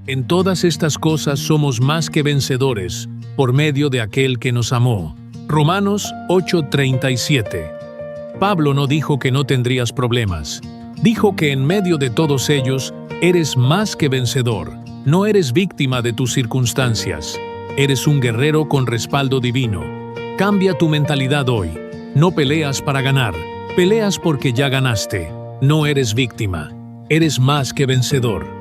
En todas estas cosas somos más que vencedores, por medio de aquel que nos amó. Romanos 8:37. Pablo no dijo que no tendrías problemas. Dijo que en medio de todos ellos, eres más que vencedor. No eres víctima de tus circunstancias. Eres un guerrero con respaldo divino. Cambia tu mentalidad hoy. No peleas para ganar. Peleas porque ya ganaste. No eres víctima. Eres más que vencedor.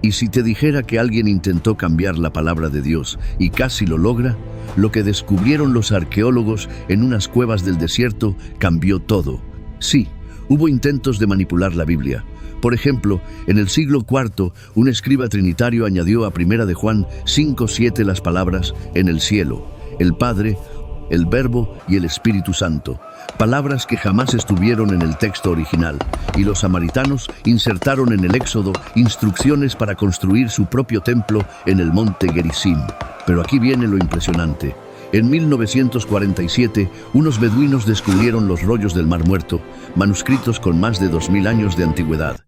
Y si te dijera que alguien intentó cambiar la palabra de Dios y casi lo logra, lo que descubrieron los arqueólogos en unas cuevas del desierto cambió todo. Sí, hubo intentos de manipular la Biblia. Por ejemplo, en el siglo IV, un escriba trinitario añadió a 1 de Juan 5:7 las palabras «en el cielo», el Padre, el Verbo y el Espíritu Santo, palabras que jamás estuvieron en el texto original, y los samaritanos insertaron en el Éxodo instrucciones para construir su propio templo en el monte Gerizim. Pero aquí viene lo impresionante. En 1947, unos beduinos descubrieron los rollos del Mar Muerto, manuscritos con más de 2000 años de antigüedad.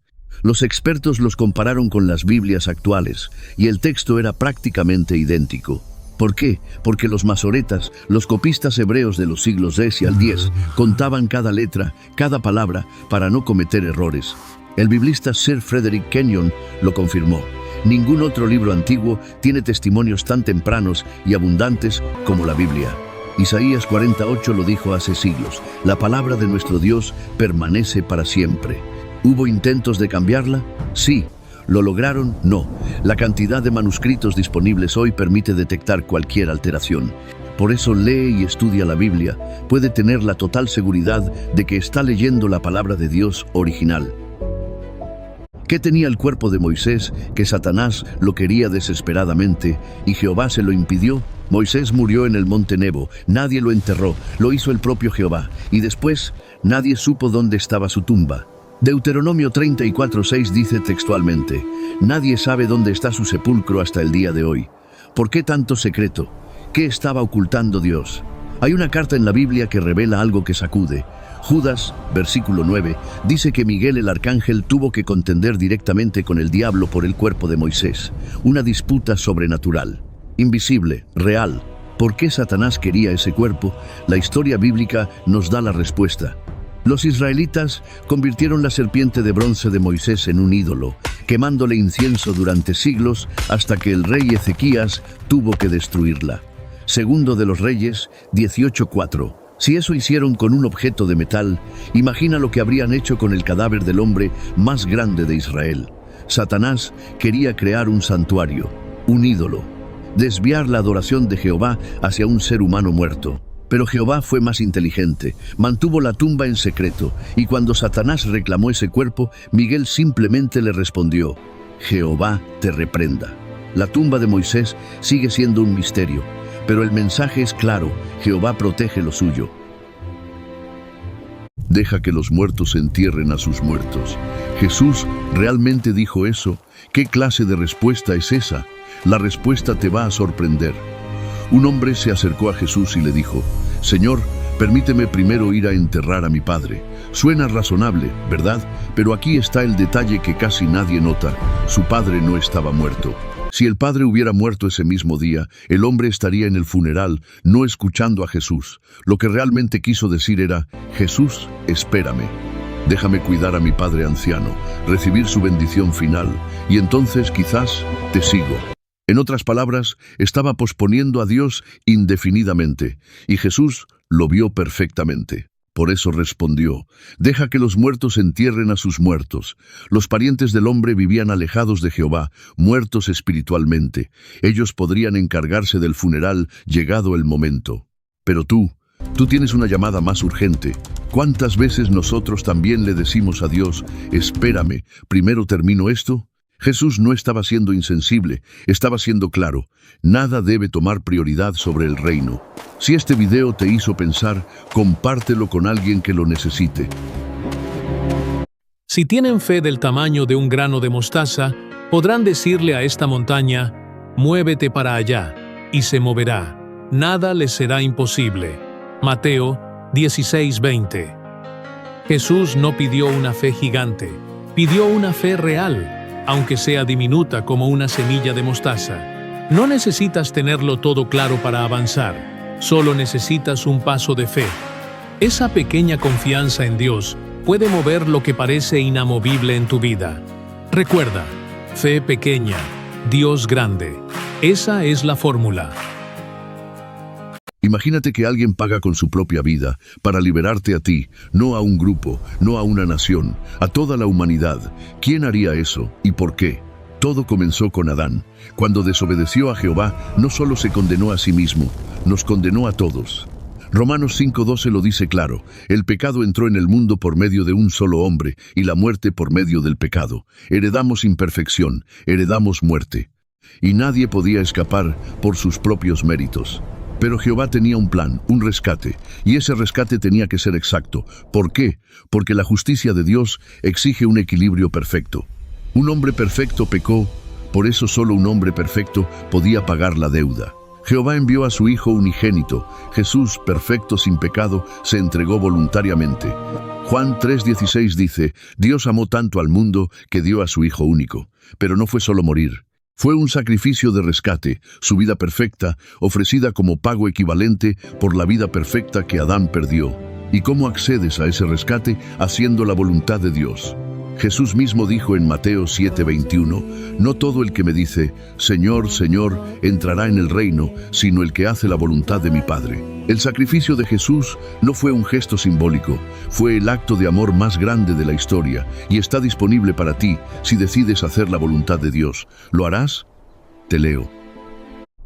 Los expertos los compararon con las Biblias actuales, y el texto era prácticamente idéntico. ¿Por qué? Porque los masoretas, los copistas hebreos de los siglos X al X, contaban cada letra, cada palabra, para no cometer errores. El biblista Sir Frederick Kenyon lo confirmó. Ningún otro libro antiguo tiene testimonios tan tempranos y abundantes como la Biblia. Isaías 48 lo dijo hace siglos: la palabra de nuestro Dios permanece para siempre. ¿Hubo intentos de cambiarla? Sí. ¿Lo lograron? No. La cantidad de manuscritos disponibles hoy permite detectar cualquier alteración. Por eso lee y estudia la Biblia. Puede tener la total seguridad de que está leyendo la palabra de Dios original. ¿Qué tenía el cuerpo de Moisés que Satanás lo quería desesperadamente y Jehová se lo impidió? Moisés murió en el monte Nebo, nadie lo enterró, lo hizo el propio Jehová, y después nadie supo dónde estaba su tumba. Deuteronomio 34:6 dice textualmente: nadie sabe dónde está su sepulcro hasta el día de hoy. ¿Por qué tanto secreto? ¿Qué estaba ocultando Dios? Hay una carta en la Biblia que revela algo que sacude. Judas, versículo 9, dice que Miguel el arcángel tuvo que contender directamente con el diablo por el cuerpo de Moisés. Una disputa sobrenatural, invisible, real. ¿Por qué Satanás quería ese cuerpo? La historia bíblica nos da la respuesta. Los israelitas convirtieron la serpiente de bronce de Moisés en un ídolo, quemándole incienso durante siglos hasta que el rey Ezequías tuvo que destruirla. Segundo de los Reyes 18:4. Si eso hicieron con un objeto de metal, imagina lo que habrían hecho con el cadáver del hombre más grande de Israel. Satanás quería crear un santuario, un ídolo, desviar la adoración de Jehová hacia un ser humano muerto. Pero Jehová fue más inteligente, mantuvo la tumba en secreto, y cuando Satanás reclamó ese cuerpo, Miguel simplemente le respondió: Jehová te reprenda. La tumba de Moisés sigue siendo un misterio, pero el mensaje es claro: Jehová protege lo suyo. Deja que los muertos entierren a sus muertos. ¿Jesús realmente dijo eso? ¿Qué clase de respuesta es esa? La respuesta te va a sorprender. Un hombre se acercó a Jesús y le dijo: Señor, permíteme primero ir a enterrar a mi padre. Suena razonable, ¿verdad? Pero aquí está el detalle que casi nadie nota. Su padre no estaba muerto. Si el padre hubiera muerto ese mismo día, el hombre estaría en el funeral, no escuchando a Jesús. Lo que realmente quiso decir era: Jesús, espérame. Déjame cuidar a mi padre anciano, recibir su bendición final, y entonces quizás te sigo. En otras palabras, estaba posponiendo a Dios indefinidamente, y Jesús lo vio perfectamente. Por eso respondió: deja que los muertos entierren a sus muertos. Los parientes del hombre vivían alejados de Jehová, muertos espiritualmente. Ellos podrían encargarse del funeral llegado el momento. Pero tú tienes una llamada más urgente. ¿Cuántas veces nosotros también le decimos a Dios: espérame, primero termino esto? Jesús no estaba siendo insensible, estaba siendo claro. Nada debe tomar prioridad sobre el reino. Si este video te hizo pensar, compártelo con alguien que lo necesite. Si tienen fe del tamaño de un grano de mostaza, podrán decirle a esta montaña: muévete para allá, y se moverá. Nada les será imposible. Mateo 16:20. Jesús no pidió una fe gigante, pidió una fe real. aunque sea diminuta como una semilla de mostaza. No necesitas tenerlo todo claro para avanzar, solo necesitas un paso de fe. Esa pequeña confianza en Dios puede mover lo que parece inamovible en tu vida. Recuerda, fe pequeña, Dios grande. Esa es la fórmula. Imagínate que alguien paga con su propia vida para liberarte a ti, no a un grupo, no a una nación, a toda la humanidad. ¿Quién haría eso y por qué? Todo comenzó con Adán. Cuando desobedeció a Jehová, no solo se condenó a sí mismo, nos condenó a todos. Romanos 5:12 lo dice claro: el pecado entró en el mundo por medio de un solo hombre y la muerte por medio del pecado. Heredamos imperfección, heredamos muerte. Y nadie podía escapar por sus propios méritos. Pero Jehová tenía un plan, un rescate, y ese rescate tenía que ser exacto. ¿Por qué? Porque la justicia de Dios exige un equilibrio perfecto. Un hombre perfecto pecó, por eso solo un hombre perfecto podía pagar la deuda. Jehová envió a su Hijo unigénito. Jesús, perfecto sin pecado, se entregó voluntariamente. Juan 3:16 dice: Dios amó tanto al mundo que dio a su Hijo único. Pero no fue solo morir. Fue un sacrificio de rescate, su vida perfecta, ofrecida como pago equivalente por la vida perfecta que Adán perdió. ¿Y cómo accedes a ese rescate? Haciendo la voluntad de Dios. Jesús mismo dijo en Mateo 7:21, no todo el que me dice, Señor, Señor, entrará en el reino, sino el que hace la voluntad de mi Padre. El sacrificio de Jesús no fue un gesto simbólico, fue el acto de amor más grande de la historia y está disponible para ti si decides hacer la voluntad de Dios. ¿Lo harás? Te leo.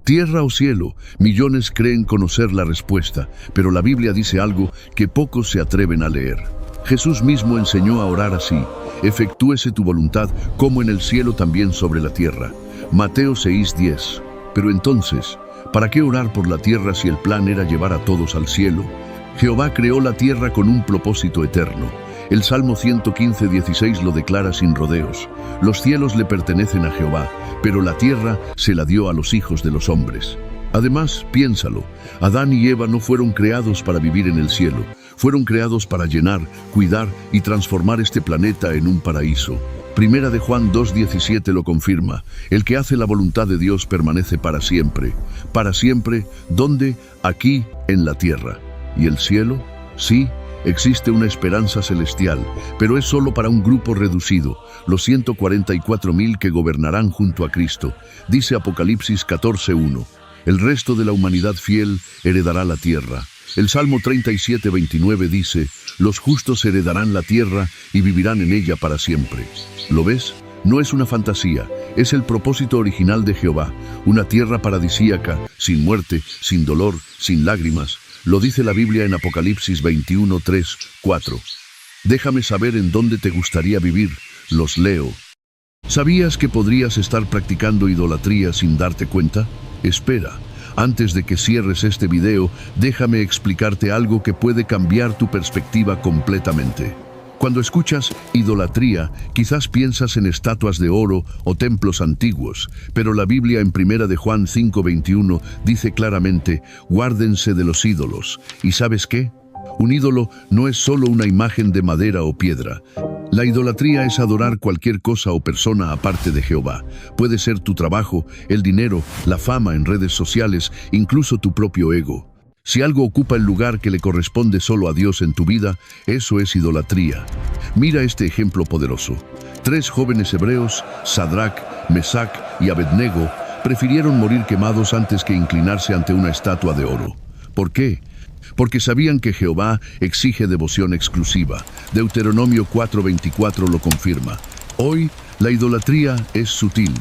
Tierra o cielo, millones creen conocer la respuesta, pero la Biblia dice algo que pocos se atreven a leer. Jesús mismo enseñó a orar así: efectúese tu voluntad como en el cielo también sobre la tierra. Mateo 6:10. Pero entonces, ¿para qué orar por la tierra si el plan era llevar a todos al cielo? Jehová creó la tierra con un propósito eterno. El Salmo 115:16 lo declara sin rodeos. Los cielos le pertenecen a Jehová, pero la tierra se la dio a los hijos de los hombres. Además, piénsalo, Adán y Eva no fueron creados para vivir en el cielo, fueron creados para llenar, cuidar y transformar este planeta en un paraíso. Primera de Juan 2:17 lo confirma: el que hace la voluntad de Dios permanece para siempre. ¿Para siempre? ¿Dónde? Aquí, en la tierra. ¿Y el cielo? Sí, existe una esperanza celestial, pero es solo para un grupo reducido, los 144,000 que gobernarán junto a Cristo. Dice Apocalipsis 14:1. El resto de la humanidad fiel heredará la tierra. El Salmo 37:29 dice: los justos heredarán la tierra y vivirán en ella para siempre. ¿Lo ves? No es una fantasía, es el propósito original de Jehová, una tierra paradisíaca, sin muerte, sin dolor, sin lágrimas. Lo dice la Biblia en Apocalipsis 21:3-4. Déjame saber en dónde te gustaría vivir. Los leo. ¿Sabías que podrías estar practicando idolatría sin darte cuenta? Espera, antes de que cierres este video, déjame explicarte algo que puede cambiar tu perspectiva completamente. Cuando escuchas idolatría, quizás piensas en estatuas de oro o templos antiguos, pero la Biblia en 1 de Juan 5:21 dice claramente: guárdense de los ídolos. ¿Y sabes qué? Un ídolo no es solo una imagen de madera o piedra. La idolatría es adorar cualquier cosa o persona aparte de Jehová. Puede ser tu trabajo, el dinero, la fama en redes sociales, incluso tu propio ego. Si algo ocupa el lugar que le corresponde solo a Dios en tu vida, eso es idolatría. Mira este ejemplo poderoso. 3 jóvenes hebreos, Sadrac, Mesac y Abednego, prefirieron morir quemados antes que inclinarse ante una estatua de oro. ¿Por qué? Porque sabían que Jehová exige devoción exclusiva. Deuteronomio 4:24 lo confirma. Hoy, la idolatría es sutil.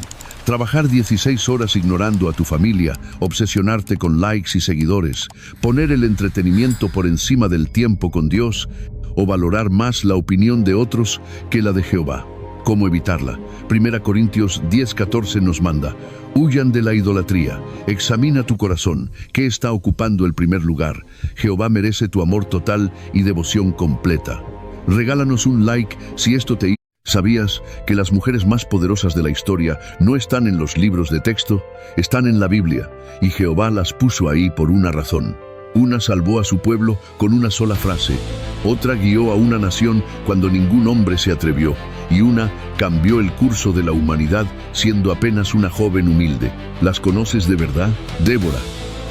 Trabajar 16 horas ignorando a tu familia, obsesionarte con likes y seguidores, poner el entretenimiento por encima del tiempo con Dios, o valorar más la opinión de otros que la de Jehová. ¿Cómo evitarla? 1 Corintios 10:14 nos manda: huyan de la idolatría, examina tu corazón, ¿qué está ocupando el primer lugar? Jehová merece tu amor total y devoción completa. Regálanos un like si esto te... ¿Sabías que las mujeres más poderosas de la historia no están en los libros de texto? Están en la Biblia, y Jehová las puso ahí por una razón. Una salvó a su pueblo con una sola frase, otra guió a una nación cuando ningún hombre se atrevió, y una cambió el curso de la humanidad siendo apenas una joven humilde. ¿Las conoces de verdad? Débora,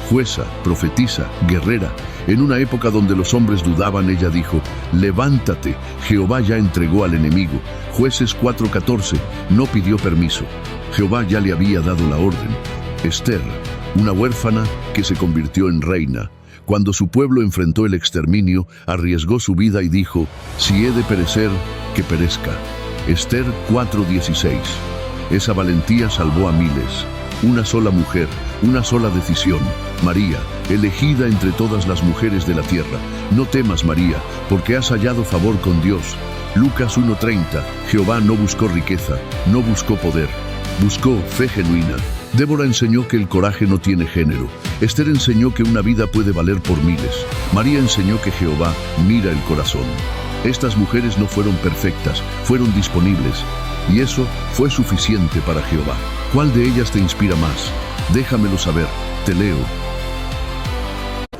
jueza, profetisa, guerrera. En una época donde los hombres dudaban, ella dijo: levántate, Jehová ya entregó al enemigo. Jueces 4:14, no pidió permiso. Jehová ya le había dado la orden. Esther, una huérfana que se convirtió en reina. Cuando su pueblo enfrentó el exterminio, arriesgó su vida y dijo: si he de perecer, que perezca. Esther 4:16. Esa valentía salvó a miles. Una sola mujer, una sola decisión. María, elegida entre todas las mujeres de la tierra. No temas, María, porque has hallado favor con Dios. Lucas 1:30. Jehová no buscó riqueza, no buscó poder, buscó fe genuina. Débora enseñó que el coraje no tiene género. Esther enseñó que una vida puede valer por miles. María enseñó que Jehová mira el corazón. Estas mujeres no fueron perfectas, fueron disponibles. Y eso fue suficiente para Jehová. ¿Cuál de ellas te inspira más? Déjamelo saber, te leo.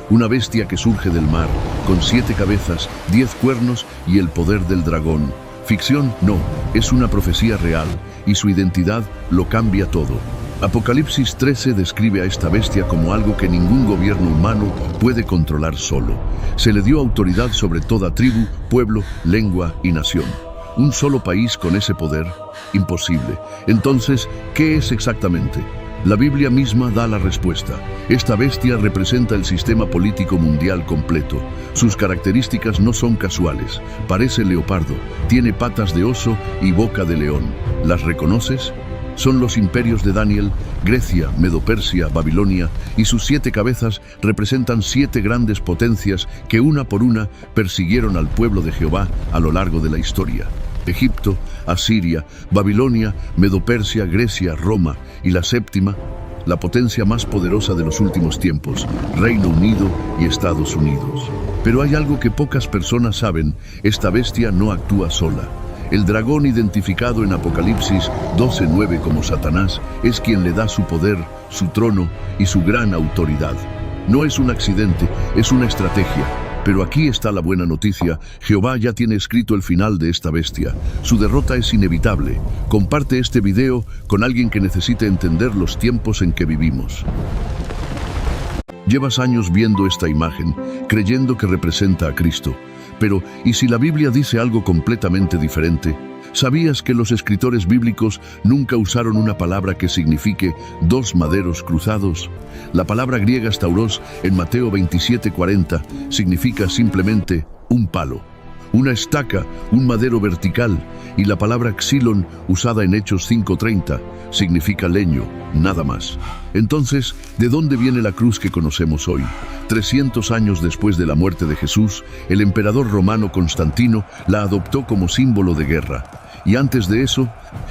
Una bestia que surge del mar, con 7 cabezas, 10 cuernos y el poder del dragón. Ficción, no, es una profecía real, y su identidad lo cambia todo. Apocalipsis 13 describe a esta bestia como algo que ningún gobierno humano puede controlar solo. Se le dio autoridad sobre toda tribu, pueblo, lengua y nación. ¿Un solo país con ese poder? Imposible. Entonces, ¿qué es exactamente? La Biblia misma da la respuesta. Esta bestia representa el sistema político mundial completo. Sus características no son casuales. Parece leopardo, tiene patas de oso y boca de león. ¿Las reconoces? Son los imperios de Daniel, Grecia, Medo-Persia, Babilonia, y sus 7 cabezas representan 7 grandes potencias que una por una persiguieron al pueblo de Jehová a lo largo de la historia. Egipto, Asiria, Babilonia, Medo-Persia, Grecia, Roma, y la 7ª, la potencia más poderosa de los últimos tiempos, Reino Unido y Estados Unidos. Pero hay algo que pocas personas saben: esta bestia no actúa sola. El dragón, identificado en Apocalipsis 12:9 como Satanás, es quien le da su poder, su trono y su gran autoridad. No es un accidente, es una estrategia. Pero aquí está la buena noticia: Jehová ya tiene escrito el final de esta bestia. Su derrota es inevitable. Comparte este video con alguien que necesite entender los tiempos en que vivimos. Llevas años viendo esta imagen, creyendo que representa a Cristo. Pero, ¿y si la Biblia dice algo completamente diferente? ¿Sabías que los escritores bíblicos nunca usaron una palabra que signifique 2 maderos cruzados? La palabra griega stauros en Mateo 27:40 significa simplemente un palo, una estaca, un madero vertical, y la palabra xilon, usada en Hechos 5:30, significa leño, nada más. Entonces, ¿de dónde viene la cruz que conocemos hoy? 300 años después de la muerte de Jesús, el emperador romano Constantino la adoptó como símbolo de guerra. Y antes de eso,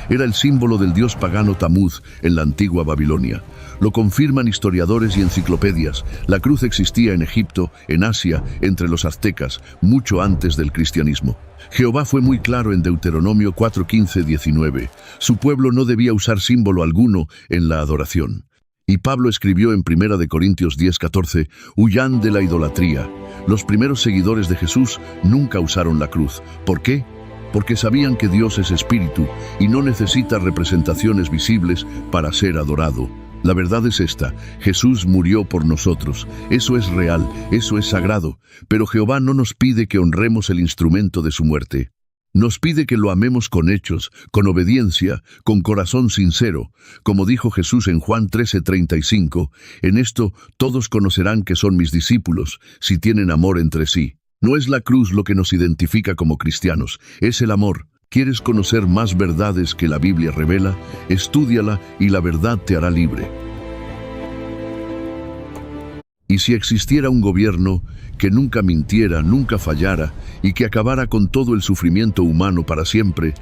era el símbolo del dios pagano Tamuz en la antigua Babilonia. Lo confirman historiadores y enciclopedias. La cruz existía en Egipto, en Asia, entre los aztecas, mucho antes del cristianismo. Jehová fue muy claro en Deuteronomio 4:15-19. Su pueblo no debía usar símbolo alguno en la adoración. Y Pablo escribió en 1 Corintios 10:14, «Huyan de la idolatría». Los primeros seguidores de Jesús nunca usaron la cruz. ¿Por qué? Porque sabían que Dios es espíritu y no necesita representaciones visibles para ser adorado. La verdad es esta: Jesús murió por nosotros. Eso es real, eso es sagrado. Pero Jehová no nos pide que honremos el instrumento de su muerte. Nos pide que lo amemos con hechos, con obediencia, con corazón sincero. Como dijo Jesús en Juan 13:35, «En esto todos conocerán que son mis discípulos, si tienen amor entre sí». No es la cruz lo que nos identifica como cristianos, es el amor. ¿Quieres conocer más verdades que la Biblia revela? Estúdiala y la verdad te hará libre. Y si existiera un gobierno que nunca mintiera, nunca fallara y que acabara con todo el sufrimiento humano para siempre,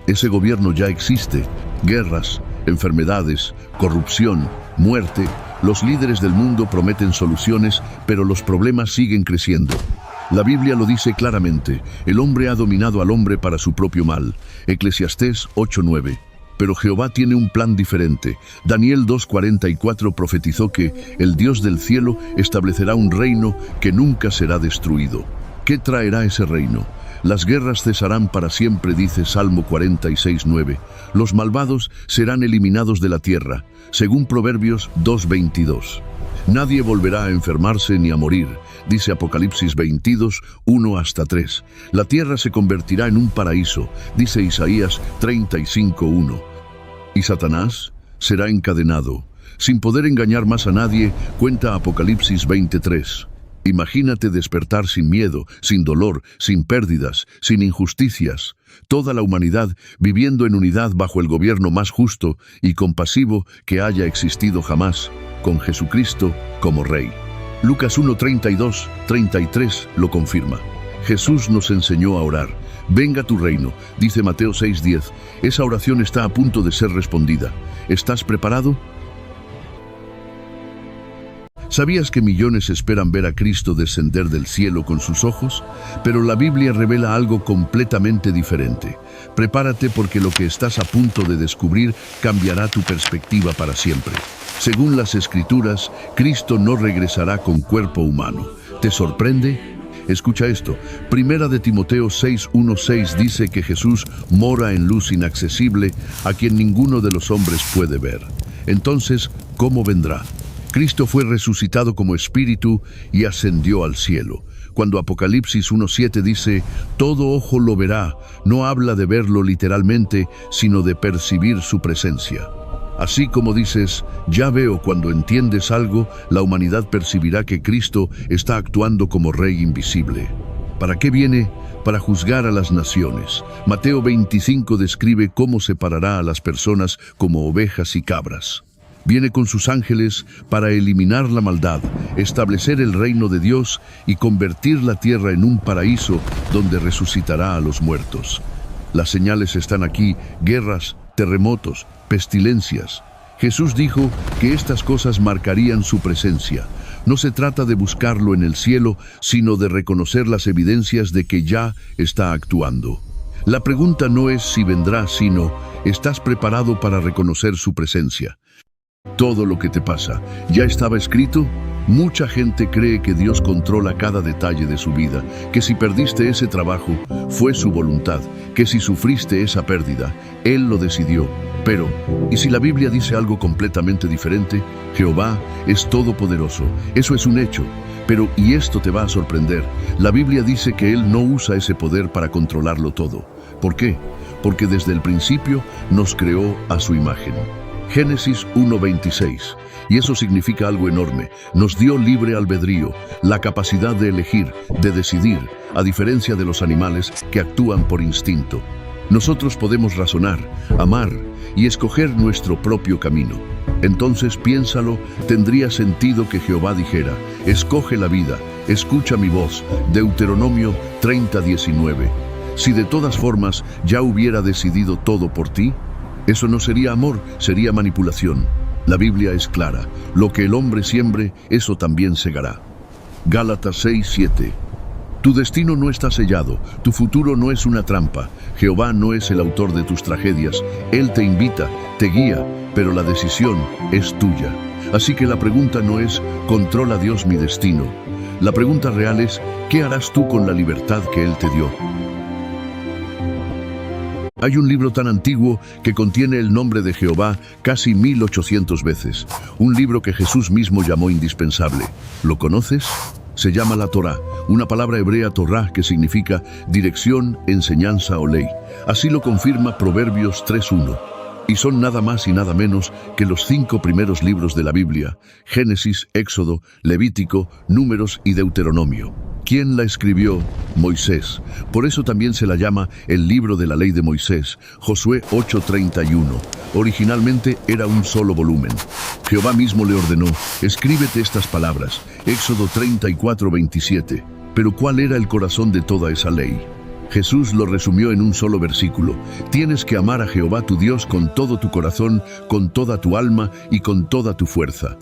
ese gobierno ya existe. Guerras, enfermedades, corrupción, muerte. Los líderes del mundo prometen soluciones, pero los problemas siguen creciendo. La Biblia lo dice claramente: el hombre ha dominado al hombre para su propio mal. Eclesiastés 8:9. Pero Jehová tiene un plan diferente. Daniel 2:44 profetizó que el Dios del cielo establecerá un reino que nunca será destruido. ¿Qué traerá ese reino? Las guerras cesarán para siempre, dice Salmo 46:9. Los malvados serán eliminados de la tierra, según Proverbios 2:22. Nadie volverá a enfermarse ni a morir, dice Apocalipsis 22:1-3. La tierra se convertirá en un paraíso, dice Isaías 35:1. Y Satanás será encadenado, sin poder engañar más a nadie, cuenta Apocalipsis 20:3. Imagínate despertar sin miedo, sin dolor, sin pérdidas, sin injusticias. Toda la humanidad viviendo en unidad bajo el gobierno más justo y compasivo que haya existido jamás, con Jesucristo como Rey. Lucas 1:32-33 lo confirma. Jesús nos enseñó a orar. Venga tu reino, dice Mateo 6:10. Esa oración está a punto de ser respondida. ¿Estás preparado? ¿Sabías que millones esperan ver a Cristo descender del cielo con sus ojos? Pero la Biblia revela algo completamente diferente. Prepárate porque lo que estás a punto de descubrir cambiará tu perspectiva para siempre. Según las Escrituras, Cristo no regresará con cuerpo humano. ¿Te sorprende? Escucha esto. Primera de Timoteo 6:1-6 dice que Jesús mora en luz inaccesible a quien ninguno de los hombres puede ver. Entonces, ¿cómo vendrá? Cristo fue resucitado como espíritu y ascendió al cielo. Cuando Apocalipsis 1:7 dice, todo ojo lo verá, no habla de verlo literalmente, sino de percibir su presencia. Así como dices, ya veo, cuando entiendes algo, la humanidad percibirá que Cristo está actuando como Rey invisible. ¿Para qué viene? Para juzgar a las naciones. Mateo 25 describe cómo separará a las personas como ovejas y cabras. Viene con sus ángeles para eliminar la maldad, establecer el reino de Dios y convertir la tierra en un paraíso donde resucitará a los muertos. Las señales están aquí: guerras, terremotos, pestilencias. Jesús dijo que estas cosas marcarían su presencia. No se trata de buscarlo en el cielo, sino de reconocer las evidencias de que ya está actuando. La pregunta no es si vendrá, sino, ¿estás preparado para reconocer su presencia? Todo lo que te pasa, ¿ya estaba escrito? Mucha gente cree que Dios controla cada detalle de su vida, que si perdiste ese trabajo, fue su voluntad, que si sufriste esa pérdida, Él lo decidió. Pero, ¿y si la Biblia dice algo completamente diferente? Jehová es todopoderoso, eso es un hecho. Pero, y esto te va a sorprender, la Biblia dice que Él no usa ese poder para controlarlo todo. ¿Por qué? Porque desde el principio nos creó a su imagen. Génesis 1:26. Y eso significa algo enorme. Nos dio libre albedrío, la capacidad de elegir, de decidir, a diferencia de los animales que actúan por instinto. Nosotros podemos razonar, amar y escoger nuestro propio camino. Entonces, piénsalo, tendría sentido que Jehová dijera, escoge la vida, escucha mi voz. Deuteronomio 30:19. Si de todas formas ya hubiera decidido todo por ti, eso no sería amor, sería manipulación. La Biblia es clara: lo que el hombre siembre, eso también segará. Gálatas 6:7. Tu destino no está sellado, tu futuro no es una trampa. Jehová no es el autor de tus tragedias. Él te invita, te guía, pero la decisión es tuya. Así que la pregunta no es, ¿controla Dios mi destino? La pregunta real es, ¿qué harás tú con la libertad que Él te dio? Hay un libro tan antiguo que contiene el nombre de Jehová casi 1800 veces. Un libro que Jesús mismo llamó indispensable. ¿Lo conoces? Se llama la Torá, una palabra hebrea Torá que significa dirección, enseñanza o ley. Así lo confirma Proverbios 3:1. Y son nada más y nada menos que los 5 primeros libros de la Biblia: Génesis, Éxodo, Levítico, Números y Deuteronomio. ¿Quién la escribió? Moisés. Por eso también se la llama el libro de la ley de Moisés. Josué 8:31. Originalmente era un solo volumen. Jehová mismo le ordenó, escríbete estas palabras. Éxodo 34:27. Pero ¿cuál era el corazón de toda esa ley? Jesús lo resumió en un solo versículo. Tienes que amar a Jehová tu Dios con todo tu corazón, con toda tu alma y con toda tu fuerza.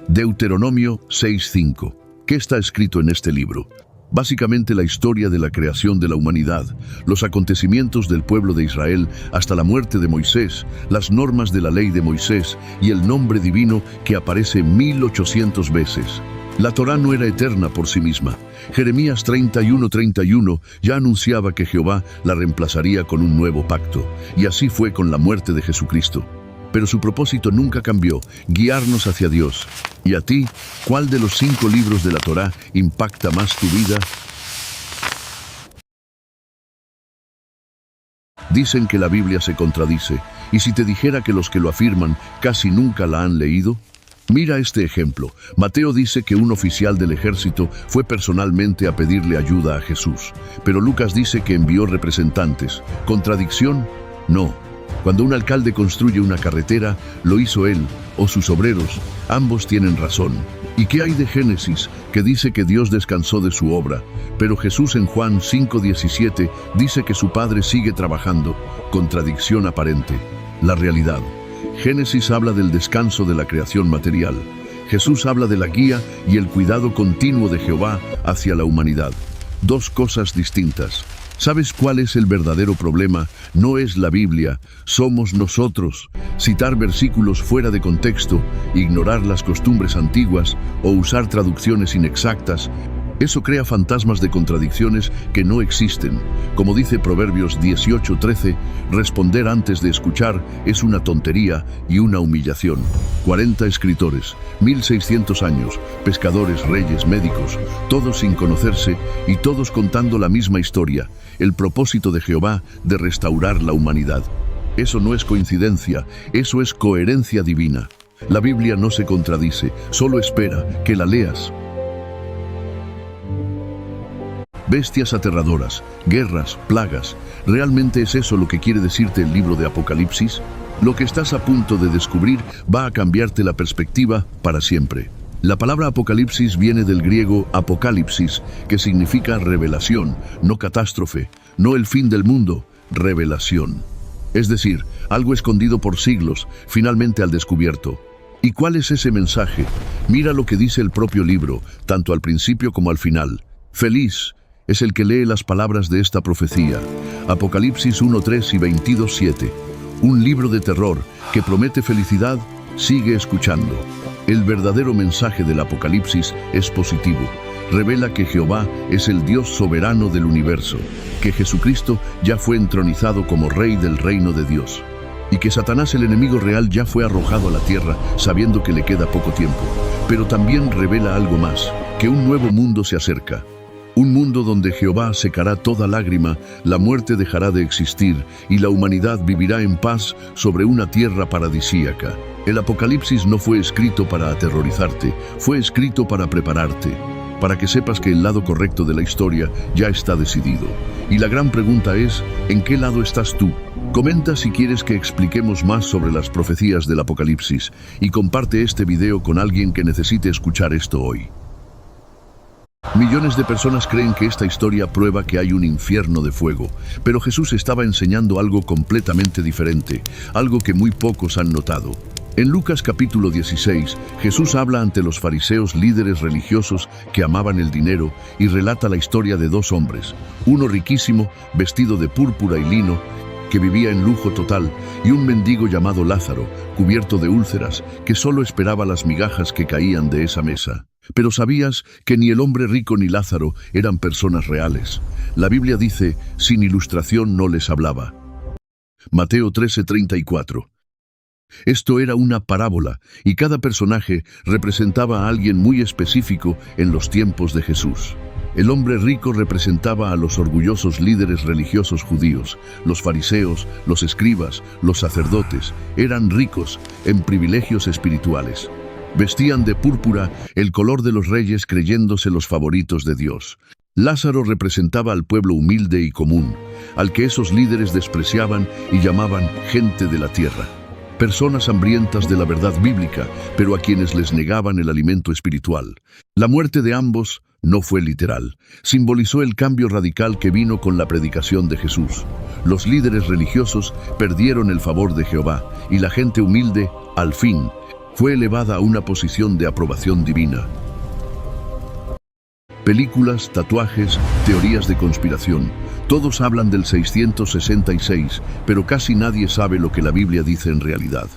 Deuteronomio 6:5. ¿Qué está escrito en este libro? Básicamente la historia de la creación de la humanidad, los acontecimientos del pueblo de Israel hasta la muerte de Moisés, las normas de la ley de Moisés y el nombre divino que aparece 1800 veces. La Torá no era eterna por sí misma. Jeremías 31:31 ya anunciaba que Jehová la reemplazaría con un nuevo pacto, y así fue con la muerte de Jesucristo. Pero su propósito nunca cambió, guiarnos hacia Dios. ¿Y a ti, cuál de los 5 libros de la Torá impacta más tu vida? Dicen que la Biblia se contradice, y si te dijera que los que lo afirman casi nunca la han leído. Mira este ejemplo. Mateo dice que un oficial del ejército fue personalmente a pedirle ayuda a Jesús, pero Lucas dice que envió representantes. ¿Contradicción? No. Cuando un alcalde construye una carretera, lo hizo él o sus obreros. Ambos tienen razón. ¿Y qué hay de Génesis, que dice que Dios descansó de su obra? Pero Jesús en Juan 5:17 dice que su Padre sigue trabajando. Contradicción aparente. La realidad. Génesis habla del descanso de la creación material. Jesús habla de la guía y el cuidado continuo de Jehová hacia la humanidad. Dos cosas distintas. ¿Sabes cuál es el verdadero problema? No es la Biblia, somos nosotros. Citar versículos fuera de contexto, ignorar las costumbres antiguas o usar traducciones inexactas, eso crea fantasmas de contradicciones que no existen. Como dice Proverbios 18:13, responder antes de escuchar es una tontería y una humillación. 40 escritores, 1600 años, pescadores, reyes, médicos, todos sin conocerse y todos contando la misma historia, el propósito de Jehová de restaurar la humanidad. Eso no es coincidencia, eso es coherencia divina. La Biblia no se contradice, solo espera que la leas. Bestias aterradoras, guerras, plagas. ¿Realmente es eso lo que quiere decirte el libro de Apocalipsis? Lo que estás a punto de descubrir va a cambiarte la perspectiva para siempre. La palabra Apocalipsis viene del griego apocalipsis, que significa revelación, no catástrofe, no el fin del mundo, revelación. Es decir, algo escondido por siglos, finalmente al descubierto. ¿Y cuál es ese mensaje? Mira lo que dice el propio libro, tanto al principio como al final. Feliz es el que lee las palabras de esta profecía. Apocalipsis 1:3 y 22:7. Un libro de terror que promete felicidad, sigue escuchando. El verdadero mensaje del Apocalipsis es positivo. Revela que Jehová es el Dios soberano del universo, que Jesucristo ya fue entronizado como Rey del reino de Dios, y que Satanás, el enemigo real, ya fue arrojado a la tierra, sabiendo que le queda poco tiempo. Pero también revela algo más, que un nuevo mundo se acerca. Un mundo donde Jehová secará toda lágrima, la muerte dejará de existir y la humanidad vivirá en paz sobre una tierra paradisíaca. El Apocalipsis no fue escrito para aterrorizarte, fue escrito para prepararte, para que sepas que el lado correcto de la historia ya está decidido. Y la gran pregunta es, ¿en qué lado estás tú? Comenta si quieres que expliquemos más sobre las profecías del Apocalipsis y comparte este video con alguien que necesite escuchar esto hoy. Millones de personas creen que esta historia prueba que hay un infierno de fuego, pero Jesús estaba enseñando algo completamente diferente, algo que muy pocos han notado. En Lucas capítulo 16, Jesús habla ante los fariseos, líderes religiosos que amaban el dinero, y relata la historia de dos hombres, uno riquísimo, vestido de púrpura y lino, que vivía en lujo total, y un mendigo llamado Lázaro, cubierto de úlceras, que solo esperaba las migajas que caían de esa mesa. Pero ¿sabías que ni el hombre rico ni Lázaro eran personas reales? La Biblia dice, sin ilustración no les hablaba. Mateo 13:34. Esto era una parábola, y cada personaje representaba a alguien muy específico en los tiempos de Jesús. El hombre rico representaba a los orgullosos líderes religiosos judíos, los fariseos, los escribas, los sacerdotes. Eran ricos en privilegios espirituales. Vestían de púrpura, el color de los reyes, creyéndose los favoritos de Dios. Lázaro representaba al pueblo humilde y común, al que esos líderes despreciaban y llamaban gente de la tierra. Personas hambrientas de la verdad bíblica, pero a quienes les negaban el alimento espiritual. La muerte de ambos no fue literal. Simbolizó el cambio radical que vino con la predicación de Jesús. Los líderes religiosos perdieron el favor de Jehová, y la gente humilde, al fin, fue elevada a una posición de aprobación divina. Películas, tatuajes, teorías de conspiración. Todos hablan del 666, pero casi nadie sabe lo que la Biblia dice en realidad.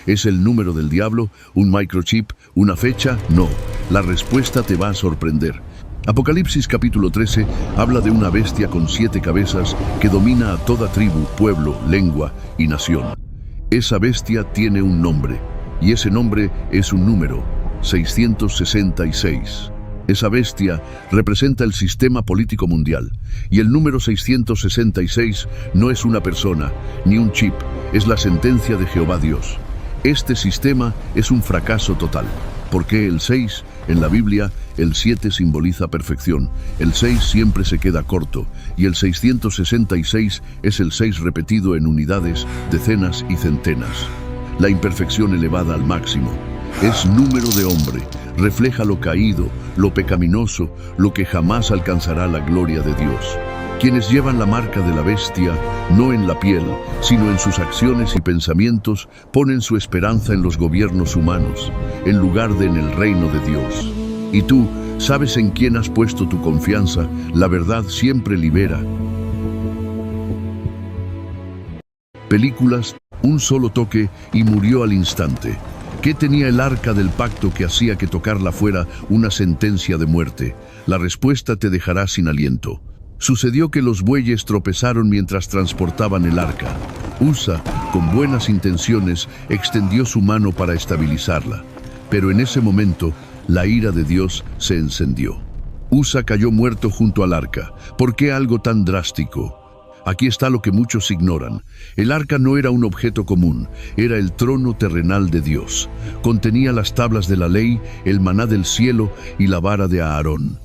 ¿Es el número del diablo? ¿Un microchip? ¿Una fecha? No. La respuesta te va a sorprender. Apocalipsis capítulo 13 habla de una bestia con 7 cabezas que domina a toda tribu, pueblo, lengua y nación. Esa bestia tiene un nombre, y ese nombre es un número, 666. Esa bestia representa el sistema político mundial, y el número 666 no es una persona, ni un chip, es la sentencia de Jehová Dios. Este sistema es un fracaso total. ¿Por qué el 6? En la Biblia, el 7 simboliza perfección, el 6 siempre se queda corto, y el 666 es el 6 repetido en unidades, decenas y centenas. La imperfección elevada al máximo. Es número de hombre, refleja lo caído, lo pecaminoso, lo que jamás alcanzará la gloria de Dios. Quienes llevan la marca de la bestia, no en la piel, sino en sus acciones y pensamientos, ponen su esperanza en los gobiernos humanos, en lugar de en el reino de Dios. Y tú, ¿sabes en quién has puesto tu confianza? La verdad siempre libera. Películas, un solo toque y murió al instante. ¿Qué tenía el arca del pacto que hacía que tocarla fuera una sentencia de muerte? La respuesta te dejará sin aliento. Sucedió que los bueyes tropezaron mientras transportaban el arca. Usa, con buenas intenciones, extendió su mano para estabilizarla. Pero en ese momento, la ira de Dios se encendió. Usa cayó muerto junto al arca. ¿Por qué algo tan drástico? Aquí está lo que muchos ignoran. El arca no era un objeto común, era el trono terrenal de Dios. Contenía las tablas de la ley, el maná del cielo y la vara de Aarón.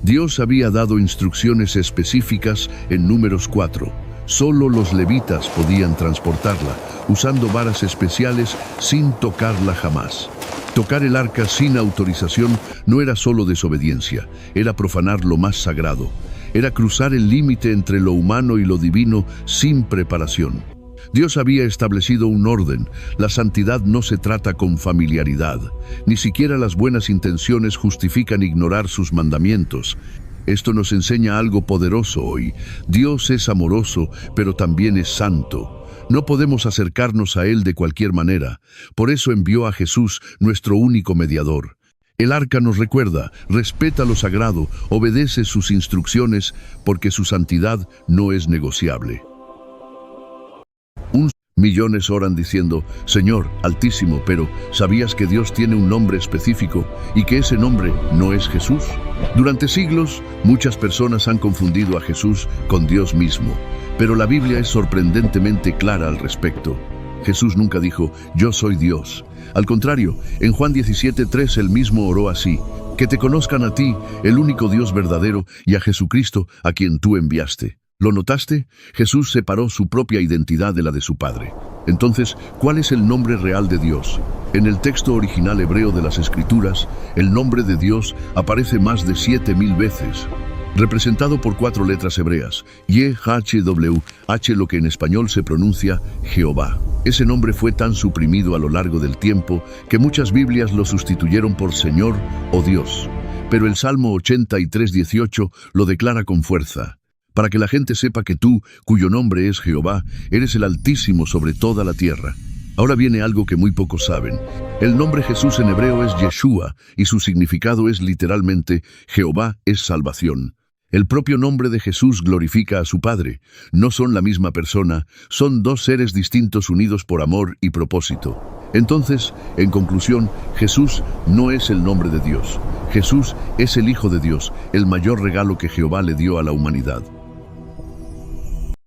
Dios había dado instrucciones específicas en Números 4. Solo los levitas podían transportarla, usando varas especiales sin tocarla jamás. Tocar el arca sin autorización no era solo desobediencia, era profanar lo más sagrado. Era cruzar el límite entre lo humano y lo divino sin preparación. Dios había establecido un orden. La santidad no se trata con familiaridad. Ni siquiera las buenas intenciones justifican ignorar sus mandamientos. Esto nos enseña algo poderoso hoy. Dios es amoroso, pero también es santo. No podemos acercarnos a Él de cualquier manera. Por eso envió a Jesús, nuestro único mediador. El arca nos recuerda, respeta lo sagrado, obedece sus instrucciones, porque su santidad no es negociable. Millones oran diciendo, Señor, Altísimo, pero ¿sabías que Dios tiene un nombre específico y que ese nombre no es Jesús? Durante siglos, muchas personas han confundido a Jesús con Dios mismo, pero la Biblia es sorprendentemente clara al respecto. Jesús nunca dijo, yo soy Dios. Al contrario, en Juan 17:3 él mismo oró así, que te conozcan a ti, el único Dios verdadero, y a Jesucristo, a quien tú enviaste. ¿Lo notaste? Jesús separó su propia identidad de la de su Padre. Entonces, ¿cuál es el nombre real de Dios? En el texto original hebreo de las Escrituras, el nombre de Dios aparece más de 7,000 veces. Representado por 4 letras hebreas, YHWH, lo que en español se pronuncia Jehová. Ese nombre fue tan suprimido a lo largo del tiempo que muchas Biblias lo sustituyeron por Señor o Dios. Pero el Salmo 83:18 lo declara con fuerza. Para que la gente sepa que tú, cuyo nombre es Jehová, eres el Altísimo sobre toda la tierra. Ahora viene algo que muy pocos saben. El nombre Jesús en hebreo es Yeshua y su significado es literalmente Jehová es salvación. El propio nombre de Jesús glorifica a su Padre. No son la misma persona, son 2 seres distintos unidos por amor y propósito. Entonces, en conclusión, Jesús no es el nombre de Dios. Jesús es el Hijo de Dios, el mayor regalo que Jehová le dio a la humanidad.